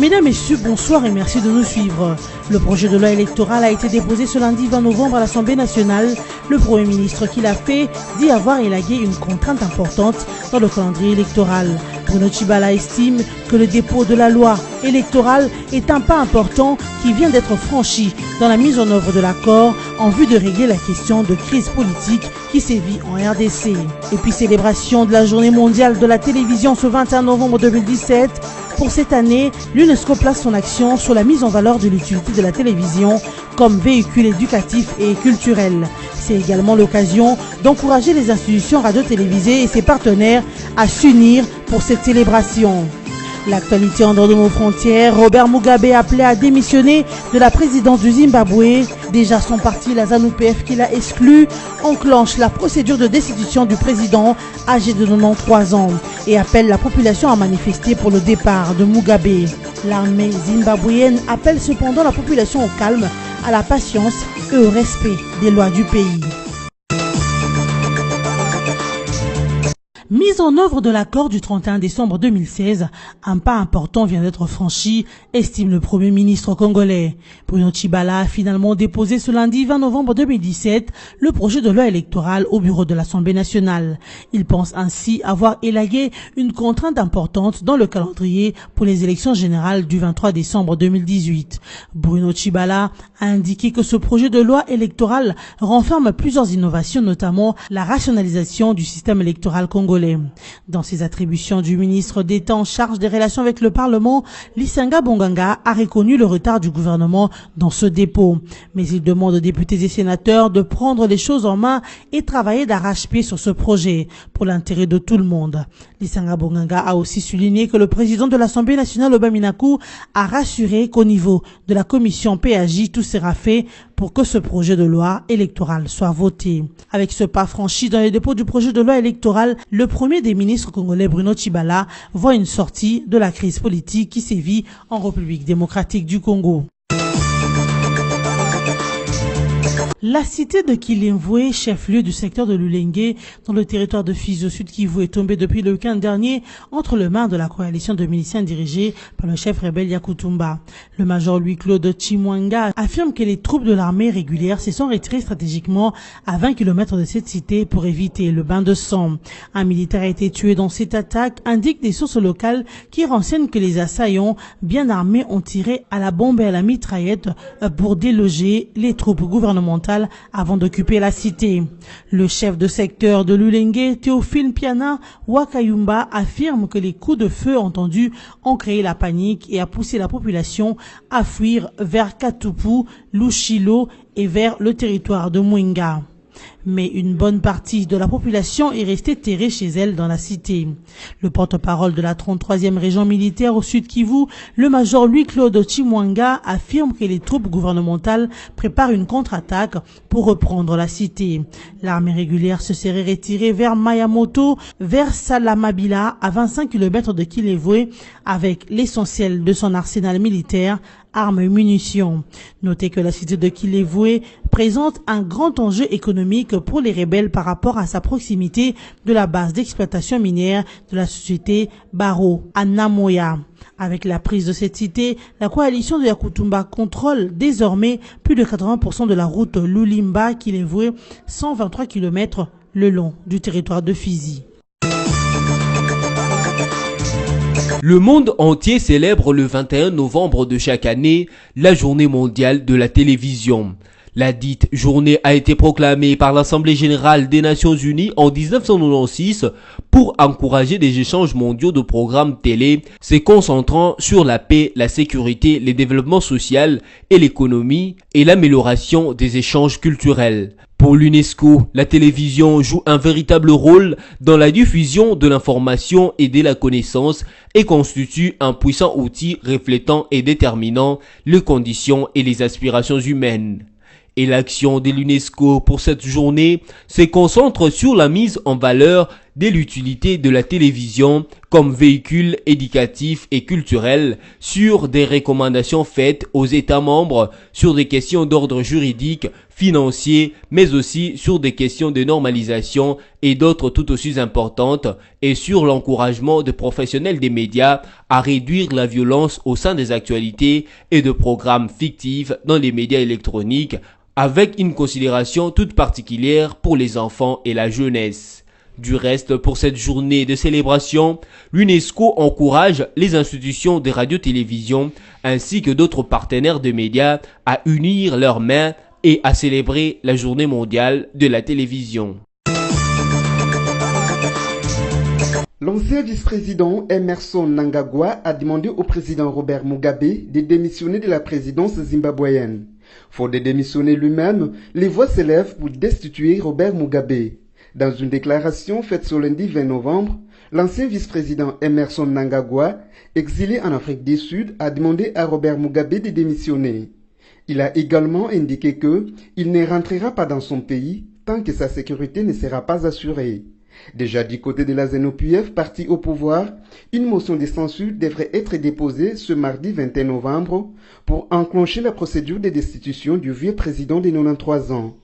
Mesdames, Messieurs, bonsoir et merci de nous suivre. Le projet de loi électoral a été déposé ce lundi 20 novembre à l'Assemblée nationale. Le Premier ministre qui l'a fait dit avoir élagué une contrainte importante dans le calendrier électoral. Bruno Tshibala estime que le dépôt de la loi électorale est un pas important qui vient d'être franchi dans la mise en œuvre de l'accord en vue de régler la question de crise politique qui sévit en RDC. Et puis célébration de la journée mondiale de la télévision ce 21 novembre 2017. Pour cette année, l'UNESCO place son action sur la mise en valeur de l'utilité de la télévision comme véhicule éducatif et culturel. C'est également l'occasion d'encourager les institutions radio-télévisées et ses partenaires à s'unir pour cette célébration. L'actualité en dehors de nos frontières, Robert Mugabe appelé à démissionner de la présidence du Zimbabwe. Déjà son parti, la ZANU-PF, qui l'a exclu, enclenche la procédure de destitution du président âgé de 93 ans et appelle la population à manifester pour le départ de Mugabe. L'armée zimbabwéenne appelle cependant la population au calme, à la patience et au respect des lois du pays. Mise en œuvre de l'accord du 31 décembre 2016, un pas important vient d'être franchi, estime le Premier ministre congolais. Bruno Tshibala a finalement déposé ce lundi 20 novembre 2017 le projet de loi électorale au bureau de l'Assemblée nationale. Il pense ainsi avoir élagué une contrainte importante dans le calendrier pour les élections générales du 23 décembre 2018. Bruno Tshibala a indiqué que ce projet de loi électorale renferme plusieurs innovations, notamment la rationalisation du système électoral congolais. Dans ses attributions du ministre d'État en charge des relations avec le Parlement, Lisanga Bonganga a reconnu le retard du gouvernement dans ce dépôt. Mais il demande aux députés et sénateurs de prendre les choses en main et travailler d'arrache-pied sur ce projet pour l'intérêt de tout le monde. Lisanga Bonganga a aussi souligné que le président de l'Assemblée nationale, Oba Minakou, a rassuré qu'au niveau de la commission PAJ, tout sera fait pour que ce projet de loi électoral soit voté. Avec ce pas franchi dans les dépôts du projet de loi électoral, le premier des ministres congolais, Bruno Tshibala, voit une sortie de la crise politique qui sévit en République démocratique du Congo. La cité de Kilemvwe, chef-lieu du secteur de Lulenge, dans le territoire de Fizi au Sud Kivu, est tombée depuis le week-end dernier entre les mains de la coalition de miliciens dirigée par le chef rebelle Yakutumba. Le major Louis-Claude Chimwanga affirme que les troupes de l'armée régulière se sont retirées stratégiquement à 20 km de cette cité pour éviter le bain de sang. Un militaire a été tué dans cette attaque, indiquent des sources locales qui renseignent que les assaillants bien armés ont tiré à la bombe et à la mitraillette pour déloger les troupes gouvernementales avant d'occuper la cité. Le chef de secteur de Lulenge, Théophile Piana Wakayumba, affirme que les coups de feu entendus ont créé la panique et a poussé la population à fuir vers Katupu, Lushilo et vers le territoire de Mwenga. Mais une bonne partie de la population est restée terrée chez elle dans la cité. Le porte-parole de la 33e région militaire au Sud Kivu, le major Louis-Claude Chimwanga, affirme que les troupes gouvernementales préparent une contre-attaque pour reprendre la cité. L'armée régulière se serait retirée vers Mayamoto, vers Salamabila, à 25 km de Kilemvwe, avec l'essentiel de son arsenal militaire, armes et munitions. Notez que la cité de Kilemvwe présente un grand enjeu économique pour les rebelles par rapport à sa proximité de la base d'exploitation minière de la société Baro à Namoya. Avec la prise de cette cité, la coalition de Yakutumba contrôle désormais plus de 80% de la route Lulimba-Kilemvwe, 123 km le long du territoire de Fizi. Le monde entier célèbre le 21 novembre de chaque année la journée mondiale de la télévision. La dite journée a été proclamée par l'Assemblée générale des Nations unies en 1996 pour encourager des échanges mondiaux de programmes télé se concentrant sur la paix, la sécurité, le développement social et l'économie et l'amélioration des échanges culturels. Pour l'UNESCO, la télévision joue un véritable rôle dans la diffusion de l'information et de la connaissance et constitue un puissant outil reflétant et déterminant les conditions et les aspirations humaines. Et l'action de l'UNESCO pour cette journée se concentre sur la mise en valeur de l'utilité de la télévision comme véhicule éducatif et culturel sur des recommandations faites aux États membres sur des questions d'ordre juridique, financier, mais aussi sur des questions de normalisation et d'autres tout aussi importantes, et sur l'encouragement de professionnels des médias à réduire la violence au sein des actualités et de programmes fictifs dans les médias électroniques, avec une considération toute particulière pour les enfants et la jeunesse. Du reste, pour cette journée de célébration, l'UNESCO encourage les institutions de radio-télévision ainsi que d'autres partenaires de médias à unir leurs mains et à célébrer la journée mondiale de la télévision. L'ancien vice-président Emmerson Mnangagwa a demandé au président Robert Mugabe de démissionner de la présidence zimbabwéenne. Faute de démissionner lui-même, les voix s'élèvent pour destituer Robert Mugabe. Dans une déclaration faite ce lundi 20 novembre, l'ancien vice-président Emmerson Mnangagwa, exilé en Afrique du Sud, a demandé à Robert Mugabe de démissionner. Il a également indiqué qu'il ne rentrera pas dans son pays tant que sa sécurité ne sera pas assurée. Déjà du côté de la ZANU-PF, parti au pouvoir, une motion de censure devrait être déposée ce mardi 21 novembre pour enclencher la procédure de destitution du vieux président de 93 ans.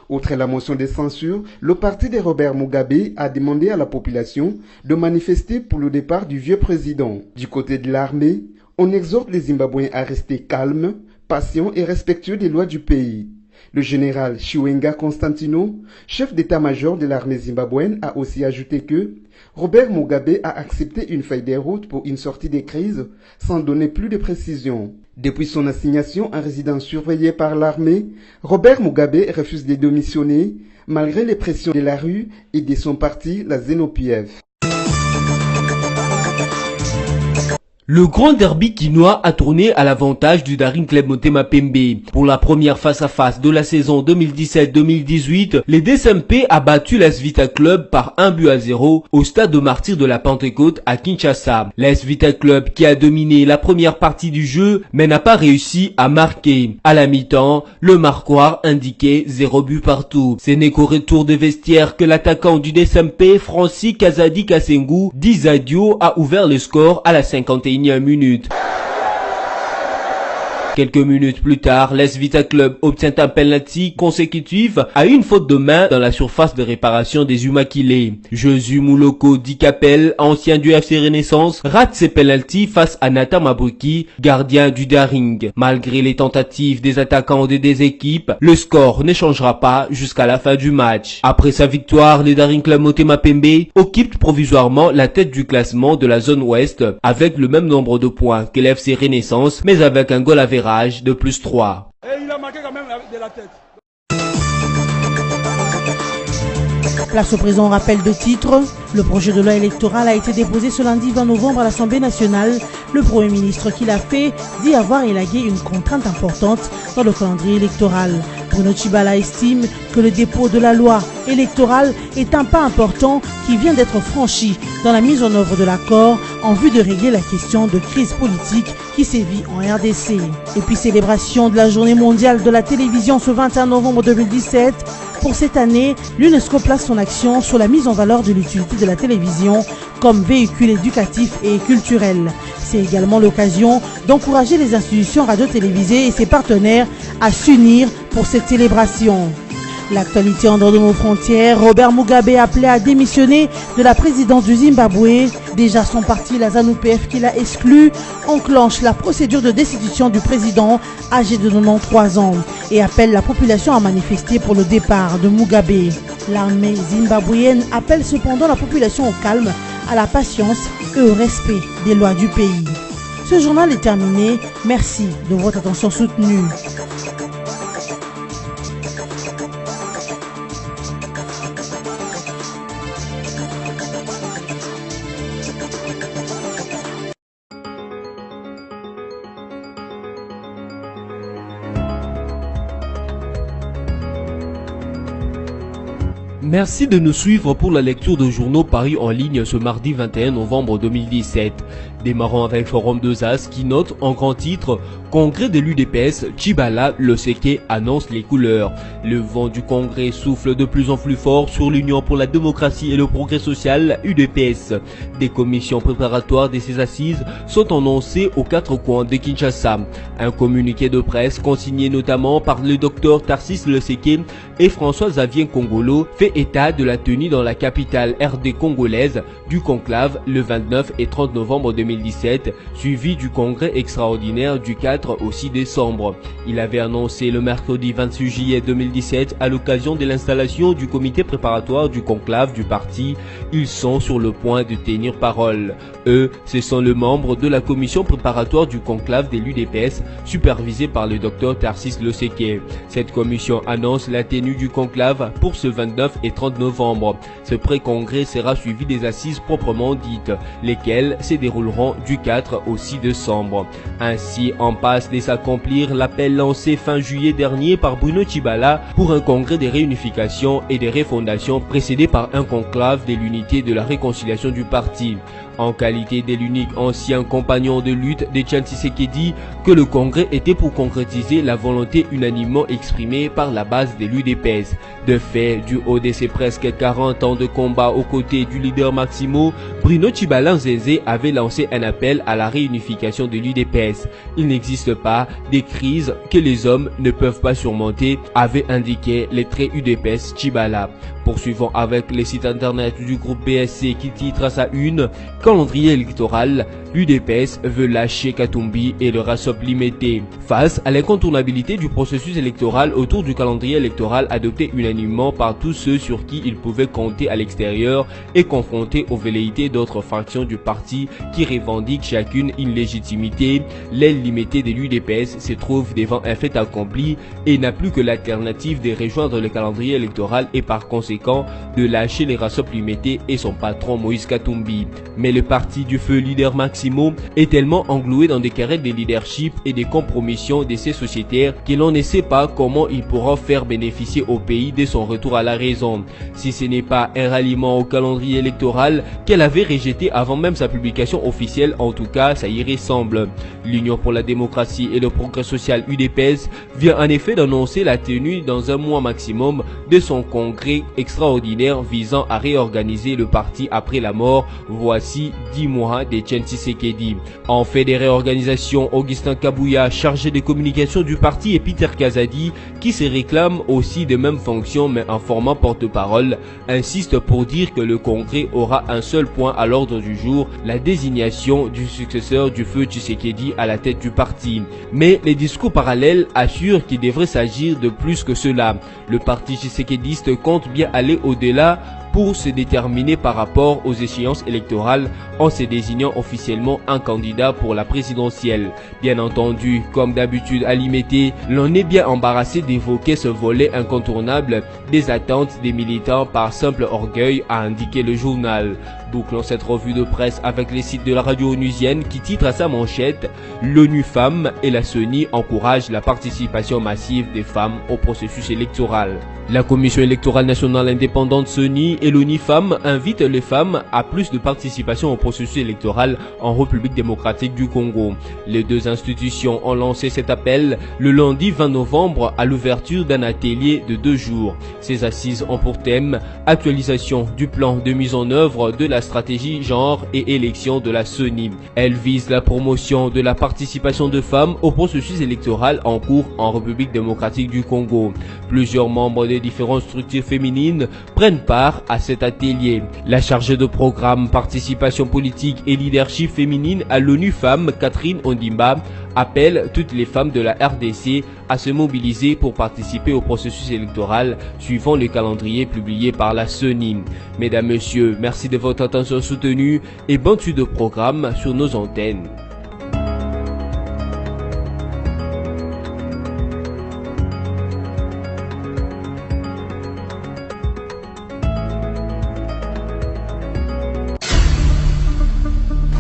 Outre la motion de censure, le parti de Robert Mugabe a demandé à la population de manifester pour le départ du vieux président. Du côté de l'armée, on exhorte les Zimbabwéens à rester calmes, patients et respectueux des lois du pays. Le général Chiwenga Constantino, chef d'état-major de l'armée zimbabwéenne, a aussi ajouté que Robert Mugabe a accepté une feuille de route pour une sortie des crises sans donner plus de précisions. Depuis son assignation en résidence surveillée par l'armée, Robert Mugabe refuse de démissionner malgré les pressions de la rue et de son parti, la ZANU-PF. Le grand derby quinois a tourné à l'avantage du Daring Club Motema Pembe. Pour la première face-à-face de la saison 2017-2018, les DSMP a battu l'AS Vita Club par 1-0 au stade de Martyrs de la Pentecôte à Kinshasa. L'AS Vita Club qui a dominé la première partie du jeu mais n'a pas réussi à marquer. À la mi-temps, le marquoir indiquait 0 but partout. Ce n'est qu'au retour de vestiaire que l'attaquant du DSMP, Francis Kazadi Kasengu, dit adieu, a ouvert le score à la 51e minute. Quelques minutes plus tard, l'AS Vita Club obtient un penalty consécutif à une faute de main dans la surface de réparation des Umakile. Josu Mouloko Dikapel, ancien du FC Renaissance, rate ses penalties face à Nathan Mabruki, gardien du Daring. Malgré les tentatives des attaquants des deux équipes, le score ne changera pas jusqu'à la fin du match. Après sa victoire, le Daring Club Motema Pembe occupe provisoirement la tête du classement de la zone ouest avec le même nombre de points que l'FC Renaissance, mais avec un goal average de plus 3. Et il a marqué quand même de la tête. Place au présent rappel de titre. Le projet de loi électorale a été déposé ce lundi 20 novembre à l'Assemblée nationale. Le Premier ministre qui l'a fait dit avoir élagué une contrainte importante dans le calendrier électoral. Bruno Tshibala estime que le dépôt de la loi électorale est un pas important qui vient d'être franchi dans la mise en œuvre de l'accord en vue de régler la question de crise politique qui sévit en RDC. Et puis célébration de la journée mondiale de la télévision ce 21 novembre 2017. Pour cette année, l'UNESCO place son action sur la mise en valeur de l'utilité de la télévision comme véhicule éducatif et culturel. C'est également l'occasion d'encourager les institutions radio-télévisées et ses partenaires à s'unir pour cette célébration. L'actualité en dehors de nos frontières, Robert Mugabe appelé à démissionner de la présidence du Zimbabwe. Déjà son parti, la ZANU-PF, qui l'a exclu, enclenche la procédure de destitution du président âgé de 93 ans et appelle la population à manifester pour le départ de Mugabe. L'armée zimbabwéenne appelle cependant la population au calme, à la patience et au respect des lois du pays. Ce journal est terminé. Merci de votre attention soutenue. Merci de nous suivre pour la lecture de journaux parus en ligne ce mardi 21 novembre 2017. Démarrons avec Forum 2As qui note en grand titre « Congrès de l'UDPS, Tshibala Loseke annonce les couleurs ». Le vent du congrès souffle de plus en plus fort sur l'Union pour la démocratie et le progrès social UDPS. Des commissions préparatoires de ces assises sont annoncées aux quatre coins de Kinshasa. Un communiqué de presse consigné notamment par le docteur Tarsis Loseke et François-Xavier Kongolo fait état de la tenue dans la capitale RD congolaise du conclave le 29 et 30 novembre 2017, suivi du congrès extraordinaire du 4 au 6 décembre. Il avait annoncé le mercredi 26 juillet 2017 à l'occasion de l'installation du comité préparatoire du conclave du parti. Ils sont sur le point de tenir parole. Eux, ce sont les membres de la commission préparatoire du conclave de l'UDPS, supervisée par le docteur Tarsis Loseke. Cette commission annonce la tenue du conclave pour ce 29 et 30 novembre. Ce pré-congrès sera suivi des assises proprement dites, lesquelles se dérouleront du 4 au 6 décembre. Ainsi, en passe de s'accomplir l'appel lancé fin juillet dernier par Bruno Tshibala pour un congrès de réunification et de refondation précédé par un conclave de l'unité et de la réconciliation du parti. En qualité de l'unique ancien compagnon de lutte de Etienne Tshisekedi, que le congrès était pour concrétiser la volonté unanimement exprimée par la base de l'UDPS. De fait, du haut de ses presque 40 ans de combat aux côtés du leader Maximo, Bruno Tshibala Nzeze avait lancé un appel à la réunification de l'UDPS. Il n'existe pas des crises que les hommes ne peuvent pas surmonter, avait indiqué le trait UDPS Tshibala. Poursuivons avec les sites internet du groupe BSC qui titre à sa une « Calendrier électoral, l'UDPS veut lâcher Katumbi et le RASOP limité ». Face à l'incontournabilité du processus électoral autour du calendrier électoral adopté unanimement par tous ceux sur qui ils pouvaient compter à l'extérieur et confrontés aux velléités d'autres factions du parti qui revendiquent chacune une légitimité, l'aile limitée de l'UDPS se trouve devant un fait accompli et n'a plus que l'alternative de rejoindre le calendrier électoral et par conséquent de lâcher les RASOP limités et son patron Moïse Katumbi. Mais le parti du feu leader Maximo est tellement englué dans des querelles de leadership et des compromissions de ses sociétaires que l'on ne sait pas comment il pourra faire bénéficier au pays de son retour à la raison. Si ce n'est pas un ralliement au calendrier électoral qu'elle avait rejeté avant même sa publication officielle, en tout cas ça y ressemble. L'Union pour la démocratie et le progrès social UDPS vient en effet d'annoncer la tenue dans un mois maximum de son congrès extraordinaire visant à réorganiser le parti après la mort, voici 10 mois d'Etienne Tshisekedi. En fait des réorganisations, Augustin Kabouya, chargé de communication du parti, et Peter Kazadi, qui se réclame aussi des mêmes fonctions mais en formant porte-parole, insistent pour dire que le congrès aura un seul point à l'ordre du jour, la désignation du successeur du feu Tshisekedi à la tête du parti. Mais les discours parallèles assurent qu'il devrait s'agir de plus que cela. Le parti tshisekediste compte bien aller au-delà pour se déterminer par rapport aux échéances électorales en se désignant officiellement un candidat pour la présidentielle. Bien entendu, comme d'habitude à l'IMT, l'on est bien embarrassé d'évoquer ce volet incontournable des attentes des militants par simple orgueil, a indiqué le journal. Bouclons cette revue de presse avec les sites de la radio onusienne qui titre à sa manchette « L'ONU Femmes et la CENI encouragent la participation massive des femmes au processus électoral ». La Commission électorale nationale indépendante CENI et l'ONU Femmes invitent les femmes à plus de participation au processus électoral en République démocratique du Congo. Les deux institutions ont lancé cet appel le lundi 20 novembre à l'ouverture d'un atelier de 2 jours. Ces assises ont pour thème « Actualisation du plan de mise en œuvre de la stratégie genre et élection de la CENI ». Elles visent la promotion de la participation de femmes au processus électoral en cours en République démocratique du Congo. Plusieurs membres des différentes structures féminines prennent part à cet atelier. La chargée de programme participation politique et leadership féminine à l'ONU Femmes, Catherine Ondimba, appelle toutes les femmes de la RDC à se mobiliser pour participer au processus électoral suivant le calendrier publié par la CENI. Mesdames, Messieurs, merci de votre attention soutenue et bonne suite de programme sur nos antennes.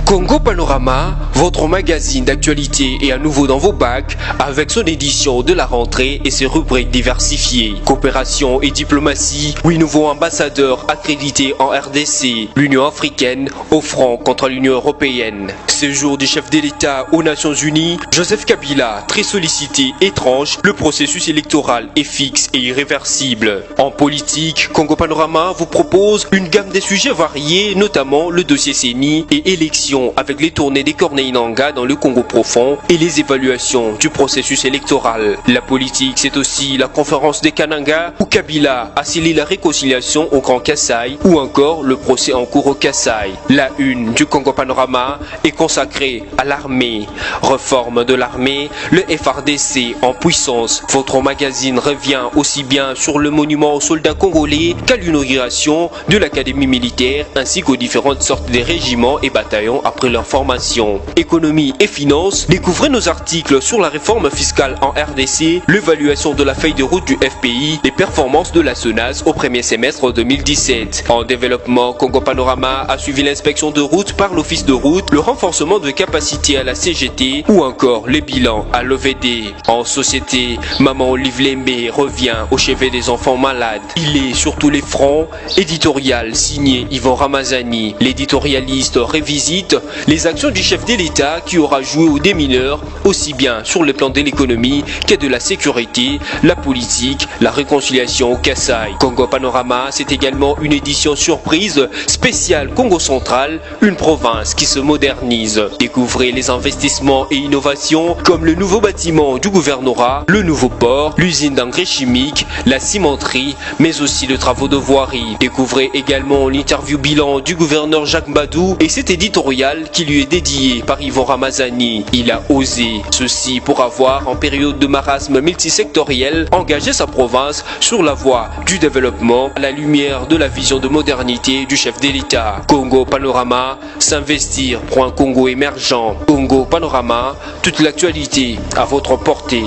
Congo Panorama votre magazine d'actualité est à nouveau dans vos bacs avec son édition de la rentrée et ses rubriques diversifiées. Coopération et diplomatie, 8 nouveaux ambassadeurs accrédités en RDC, l'Union africaine au front contre l'Union européenne. Séjour du chef de l'État aux Nations Unies, Joseph Kabila, très sollicité, étrange, le processus électoral est fixe et irréversible. En politique, Congo Panorama vous propose une gamme de sujets variés, notamment le dossier CENI et élections avec les tournées des Corneilles Nangaa dans le Congo profond et les évaluations du processus électoral. La politique, c'est aussi la conférence des Kananga où Kabila a scellé la réconciliation au Grand Kassai ou encore le procès en cours au Kassai. La une du Congo Panorama est consacrée à l'armée. Réforme de l'armée, le FARDC en puissance. Votre magazine revient aussi bien sur le monument aux soldats congolais qu'à l'inauguration de l'académie militaire ainsi qu'aux différentes sortes de régiments et bataillons après leur formation. Économie et finances, découvrez nos articles sur la réforme fiscale en RDC, l'évaluation de la feuille de route du FPI, les performances de la SONAS au premier semestre 2017. En développement, Congo Panorama a suivi l'inspection de route par l'office de route, le renforcement de capacité à la CGT ou encore les bilans à l'OVD. En société, Maman Olive Lembe revient au chevet des enfants malades. Il est sur tous les fronts. Éditorial signé Yvon Ramazani. L'éditorialiste revisite les actions du chef de l'État qui aura joué aux démineurs aussi bien sur le plan de l'économie que de la sécurité, la politique, la réconciliation au Kassai. Congo Panorama, c'est également une édition surprise spéciale Congo Central, une province qui se modernise. Découvrez les investissements et innovations comme le nouveau bâtiment du gouvernorat, le nouveau port, l'usine d'engrais chimiques, la cimenterie, mais aussi les travaux de voirie. Découvrez également l'interview bilan du gouverneur Jacques Badou et cet éditorial qui lui est dédié par Yvon Ramazani. Il a osé, ceci pour avoir, en période de marasme multisectoriel, engagé sa province sur la voie du développement à la lumière de la vision de modernité du chef de l'État. Congo Panorama, s'investir pour un Congo émergent. Congo Panorama, toute l'actualité à votre portée.